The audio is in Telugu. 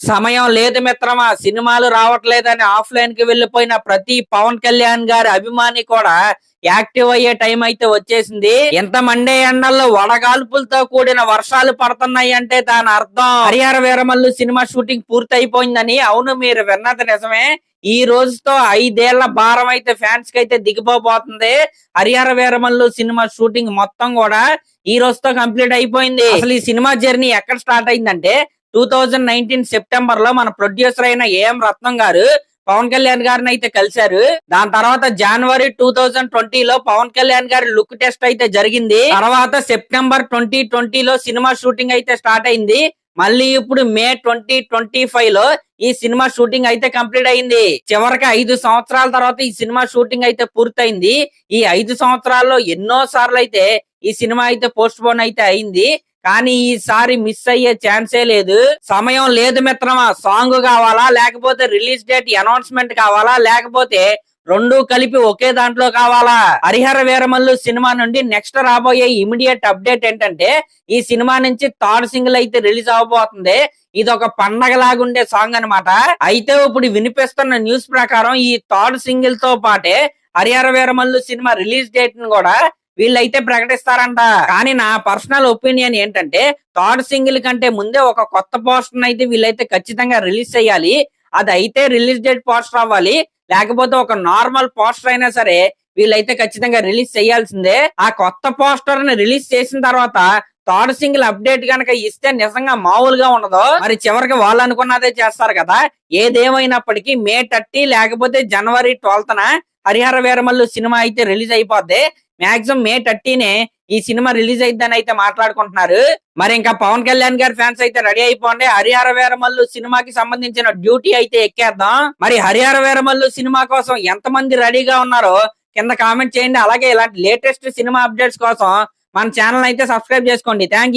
సమయం లేదు మిత్రమా, సినిమాలు రావట్లేదని ఆఫ్లైన్ కి వెళ్లిపోయిన ప్రతి పవన్ కళ్యాణ్ గారి అభిమాని కూడా యాక్టివ్ అయ్యే టైం అయితే వచ్చేసింది. ఎంత మండే ఎండల్లో వడగాల్పులతో కూడిన వర్షాలు పడుతున్నాయి అంటే దాని అర్థం హరిహర వీరమల్లు సినిమా షూటింగ్ పూర్తి అయిపోయిందని. అవును, మీరు విన్నది నిజమే. ఈ రోజుతో 5 ఏళ్ల భారం అయితే ఫ్యాన్స్ కి అయితే దిగిపోబోతుంది. హరిహర వీరమల్లు సినిమా షూటింగ్ మొత్తం కూడా ఈ రోజుతో కంప్లీట్ అయిపోయింది. అసలు ఈ సినిమా జర్నీ ఎక్కడ స్టార్ట్ అయిందంటే 2019 సెప్టెంబర్ లో మన ప్రొడ్యూసర్ అయిన ఏఎం రత్నం గారు పవన్ కళ్యాణ్ గారిని అయితే కలిశారు. దాని తర్వాత జనవరి 2020 లో పవన్ కళ్యాణ్ గారి లుక్ టెస్ట్ అయితే జరిగింది. తర్వాత సెప్టెంబర్ 2020 లో సినిమా షూటింగ్ అయితే స్టార్ట్ అయింది. మళ్ళీ ఇప్పుడు మే 2025 లో ఈ సినిమా షూటింగ్ అయితే కంప్లీట్ అయింది. చివరికి 5 సంవత్సరాల తర్వాత ఈ సినిమా షూటింగ్ అయితే పూర్తయింది. ఈ 5 సంవత్సరాల్లో ఎన్నో సార్లు అయితే ఈ సినిమా అయితే పోస్ట్ పోన్ అయితే అయింది. కానీ ఈసారి మిస్ అయ్యే ఛాన్సే లేదు. సమయం లేదు మిత్రమా, సాంగ్ కావాలా, లేకపోతే రిలీజ్ డేట్ అనౌన్స్మెంట్ కావాలా, లేకపోతే రెండు కలిపి ఒకే దాంట్లో కావాలా? హరిహర వీరమల్లు సినిమా నుండి నెక్స్ట్ రాబోయే ఇమిడియట్ అప్డేట్ ఏంటంటే ఈ సినిమా నుంచి థర్డ్ సింగిల్ అయితే రిలీజ్ అవబోతుంది. ఇది ఒక పండగ లాగుండే సాంగ్ అన్నమాట. అయితే ఇప్పుడు వినిపిస్తున్న న్యూస్ ప్రకారం ఈ థర్డ్ సింగిల్ తో పాటే Harihara Veeramallu cinema release date ను కూడా వీళ్ళైతే ప్రకటిస్తారంట. కానీ నా పర్సనల్ ఒపీనియన్ ఏంటంటే థర్డ్ సింగిల్ కంటే ముందే ఒక కొత్త పోస్టర్ అయితే వీళ్ళైతే ఖచ్చితంగా రిలీజ్ చేయాలి. అది అయితే రిలీజ్ డేట్ పోస్టర్ అవ్వాలి, లేకపోతే ఒక నార్మల్ పోస్టర్ అయినా సరే వీళ్ళైతే ఖచ్చితంగా రిలీజ్ చేయాల్సిందే. ఆ కొత్త పోస్టర్ ని రిలీజ్ చేసిన తర్వాత థర్డ్ సింగిల్ అప్డేట్ గనక ఇస్తే నిజంగా మామూలుగా ఉండదు. మరి చివరికి వాళ్ళు అనుకున్నదే చేస్తారు కదా. ఏదేమైనప్పటికీ మే 30 లేకపోతే జనవరి 12న హరిహర వీరమల్లు సినిమా అయితే రిలీజ్ అయిపోద్ది. మాక్సిమం మే 30నే ఈ సినిమా రిలీజ్ అయిద్దని అయితే మాట్లాడుకుంటున్నారు. మరి ఇంకా పవన్ కళ్యాణ్ గారి ఫ్యాన్స్ అయితే రెడీ అయిపోండి. హరిహర వీరమల్లు సినిమాకి సంబంధించిన డ్యూటీ అయితే ఎక్కేద్దాం. మరి హరిహర వీరమల్లు సినిమా కోసం ఎంతమంది రెడీగా ఉన్నారో కింద కామెంట్ చేయండి. అలాగే ఇలాంటి లేటెస్ట్ సినిమా అప్డేట్స్ కోసం మన ఛానల్ అయితే సబ్స్క్రైబ్ చేసుకోండి. Thank you.